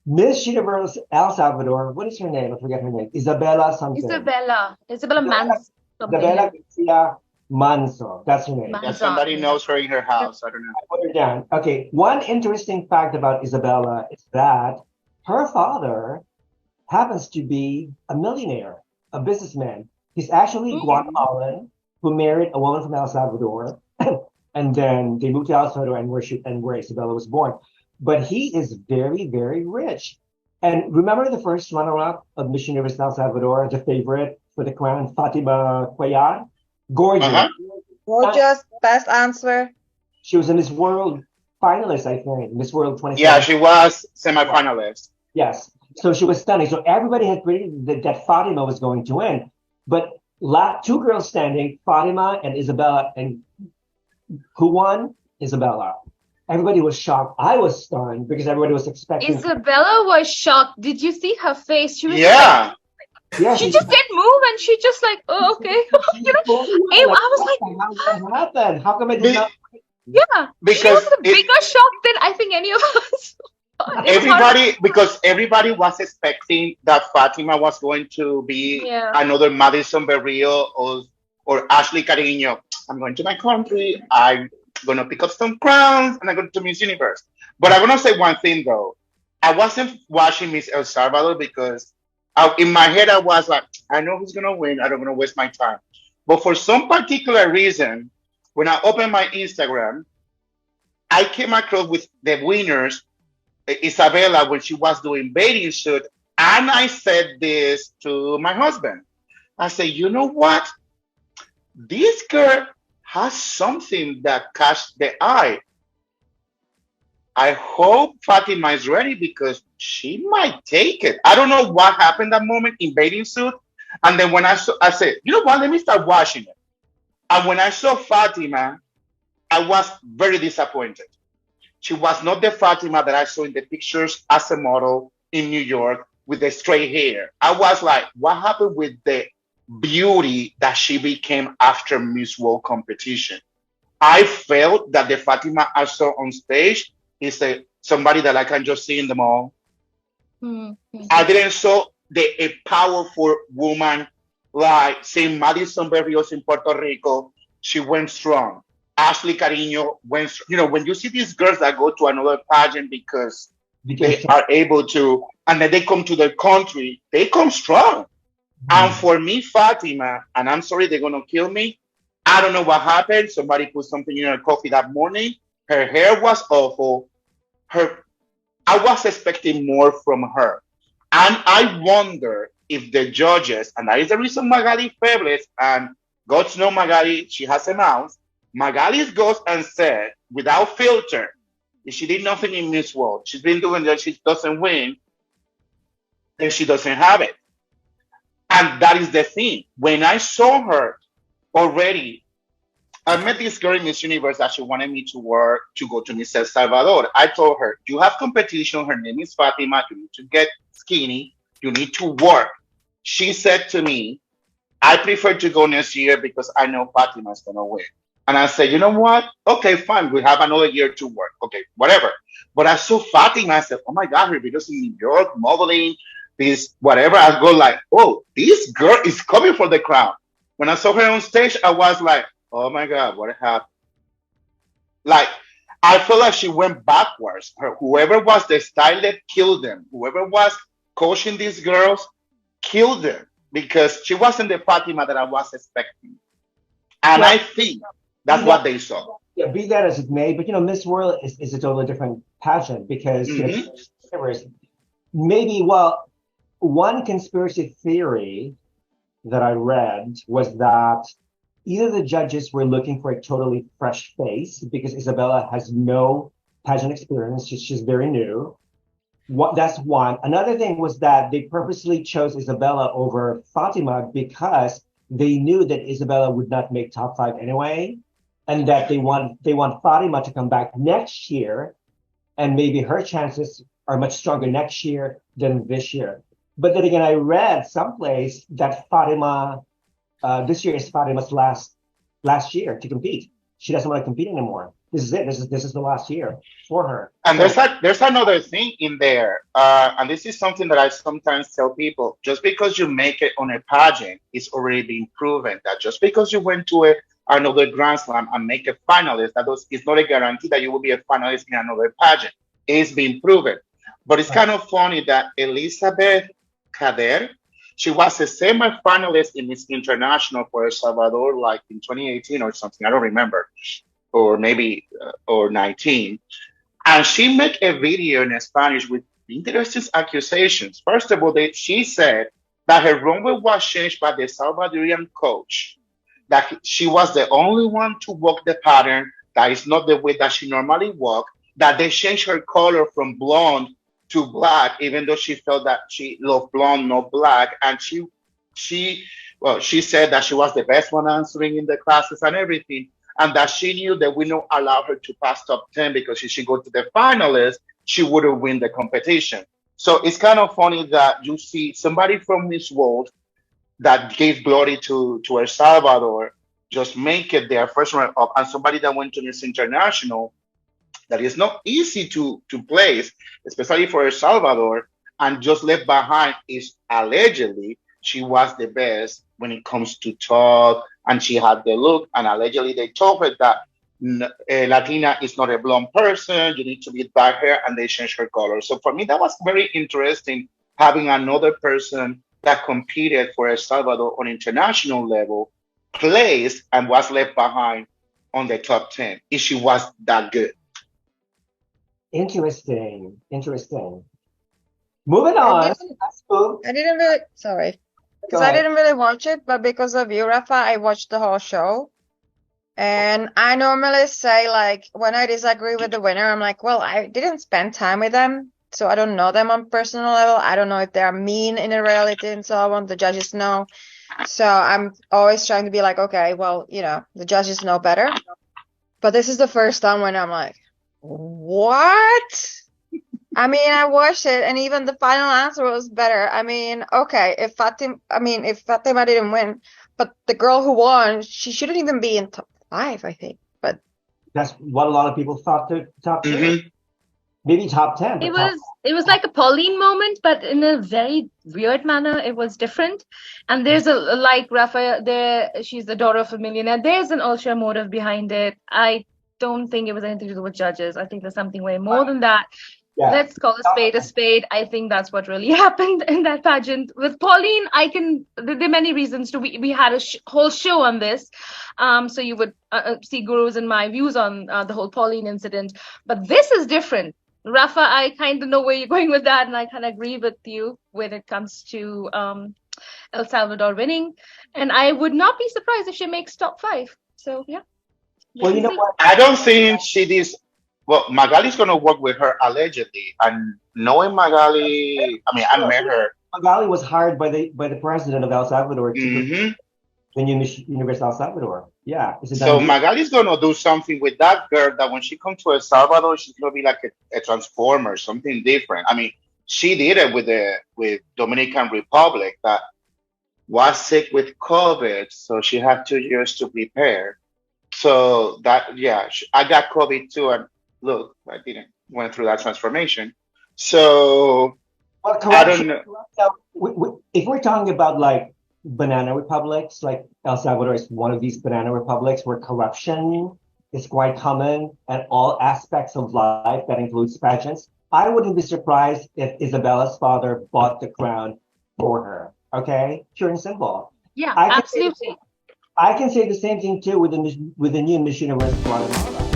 Miss Universe El Salvador. What is her name? I forget her name. Isabella something. Isabella Isabella, Manzo something Isabella like Garcia-Manzo. That's her name. Yeah, Manzo. somebody knows her in her house. I don't know. I put her down. Okay. One interesting fact about Isabella is that her father happens to be a millionaire, a businessman. He's actually Mm. Guatemalan who married a woman from El Salvador, and then they moved to El Salvador and where Isabella was born. But he is very, very rich. And remember the first runner-up of Miss Universe El Salvador, the favorite for the crown, Fatima Cuellar? Gorgeous. Uh-huh. Gorgeous, best answer. She was a Miss World finalist, I think, Miss World Yeah, 2017. she was Yeah. semifinalist. Yes. So she was stunning. So everybody had predicted that Fatima was going to win. But two girls standing, Fatima and Isabella, and who won? Isabella. Everybody was shocked. I was stunned because everybody was expecting. Isabella was shocked. Did you see her face? She was just Yeah. Yeah, she just didn't move and she just like, oh, okay. You know, I was like, what happened? How come I did Be- not? yeah. She because was a bigger shock than I think any of us. It was hard. everybody was expecting that Fatima was going to be Yeah. another Madison Berrio or Ashley Cariño. I'm going to my country. I'm gonna pick up some crowns and I'm going to Miss Universe. But I'm gonna say one thing though. I wasn't watching Miss El Salvador because in my head I was like, I know who's gonna win. I don't want to waste my time. But for some particular reason, when I opened my Instagram, I came across with the winners Isabella when she was doing bathing suit. And I said this to my husband. I said, you know what? This girl has something that catch the eye. I hope Fatima is ready because she might take it. I don't know what happened that moment in bathing suit. And then when I said, you know what? Let me start watching it. And when I saw Fatima, I was very disappointed. She was not the Fatima that I saw in the pictures as a model in New York with the straight hair. I was like, what happened with the beauty that she became after Miss World competition? I felt that the Fatima I saw on stage is somebody that I can just see in the mall. Mm-hmm. I didn't saw a powerful woman like Saint Madison Berrios in Puerto Rico. She went strong. Ashley Cariño went. When you see these girls that go to another pageant because they are able to, and then they come to their country, they come strong. And for me, Fatima, and I'm sorry they're gonna kill me. I don't know what happened. Somebody put something in her coffee that morning. Her hair was awful. I was expecting more from her. And I wonder if the judges, and that is the reason Magali Febles, and God knows Magali, she has a mouth. Magali goes and said, without filter, if she did nothing in Miss World, she's been doing that, she doesn't win, then she doesn't have it. And that is the thing. When I saw her already, I met this girl in Miss Universe that she wanted me to work to go to Miss El Salvador. I told her, you have competition. Her name is Fatima. You need to get skinny. You need to work. She said to me, I prefer to go next year because I know Fatima is going to win. And I said, you know what? Okay, fine. We have another year to work. Okay, whatever. But I saw Fatima. I said, oh my God, her videos in New York, modeling, this, whatever. I go like, oh, this girl is coming for the crown. When I saw her on stage, I was like, oh my God, what happened? Like, I feel like she went backwards. Whoever was the stylist killed them. Whoever was coaching these girls killed them because she wasn't the Fatima that I was expecting. And Well, I think that's what they saw. Yeah, be that as it may, but Miss World is a totally different pageant because Hmm. maybe, well, one conspiracy theory that I read was that either the judges were looking for a totally fresh face because Isabella has no pageant experience, she's very new. That's one. Another thing was that they purposely chose Isabella over Fatima because they knew that Isabella would not make top five anyway, and that they want Fatima to come back next year, and maybe her chances are much stronger next year than this year. But then again, I read someplace that this year is Fatima's last year to compete. She doesn't want to compete anymore. this is it. This is the last year for her. And So, there's another thing in there, and this is something that I sometimes tell people: just because you make it on a pageant, it's already been proven that just because you went to another Grand Slam and make a finalist, it's not a guarantee that you will be a finalist in another pageant. It's been proven. But it's kind of funny that Elizabeth Kader, she was a semi-finalist in Miss International for El Salvador, like in 2018 or something. I don't remember, or maybe or 19. And she made a video in Spanish with interesting accusations. First of all, she said that her runway was changed by the Salvadorian coach, that she was the only one to walk the pattern, that is not the way that she normally walked, that they changed her color from blonde to black, even though she felt that she loved blonde, not black. And she said that she was the best one answering in the classes and everything, and that she knew that we don't allow her to pass top 10 because if she go to the finalists, she wouldn't win the competition. So it's kind of funny that you see somebody from Miss World that gave glory to El Salvador just make it their first runner up, and somebody that went to Miss International that is not easy to place, especially for El Salvador, and just left behind is allegedly she was the best when it comes to talk, and she had the look, and allegedly they told her that Latina is not a blonde person, you need to be dark hair, and they changed her color. So for me, that was very interesting, having another person that competed for El Salvador on international level placed and was left behind on the top 10 if she was that good. interesting. Moving I on. didn't, Let's move. I didn't really, sorry, Go because I ahead. didn't really watch it, but because of you, Rafa, I watched the whole show. And I normally say, like, when I disagree with the winner, I'm like, well, I didn't spend time with them, so I don't know them on personal level. I don't know if they're mean in a reality and so on. The judges know. So I'm always trying to be like, okay, well, the judges know better. But this is the first time when I'm like, what? I mean, I watched it, and even the final answer was better. I mean, okay, if Fatima didn't win, but the girl who won, she shouldn't even be in top 5, I think. But That's what a lot of people thought to top 2. Mm-hmm. Maybe top 10, but It was like a Pauline moment, but in a very weird manner. It was different. And there's like Rafa there, she's the daughter of a millionaire. There's an ulterior motive behind it. I don't think it was anything to do with judges. I think there's something way more than that. yeah. Let's call a spade a spade. I think that's what really happened in that pageant. With Pauline, there are many reasons to. We had a whole show on this. So you would see Guru's and my views on the whole Pauline incident. But this is different. Rafa, I kind of know where you're going with that, and I kind of agree with you when it comes to El Salvador winning. And I would not be surprised if she makes top 5. So, yeah. Well, you know what? I don't think she is. Well, Magali's going to work with her allegedly, and knowing Magali, I mean, I met her. Magali was hired by the president of El Salvador to Mm-hmm. the new Miss Universe El Salvador. Yeah. It's a So done deal. Magali's going to do something with that girl that when she comes to El Salvador, she's going to be like a transformer, something different. I mean, she did it with Dominican Republic that was sick with COVID, so she had 2 years to prepare. So that, yeah, I got COVID too, and look, I didn't went through that transformation. So Well, I don't know. So, if we're talking about like banana republics, like El Salvador is one of these banana republics where corruption is quite common and all aspects of life that includes pageants, I wouldn't be surprised if Isabella's father bought the crown for her. Okay, pure and simple. Yeah, I can absolutely. I can say the same thing too with the new Miss Universe Guatemala.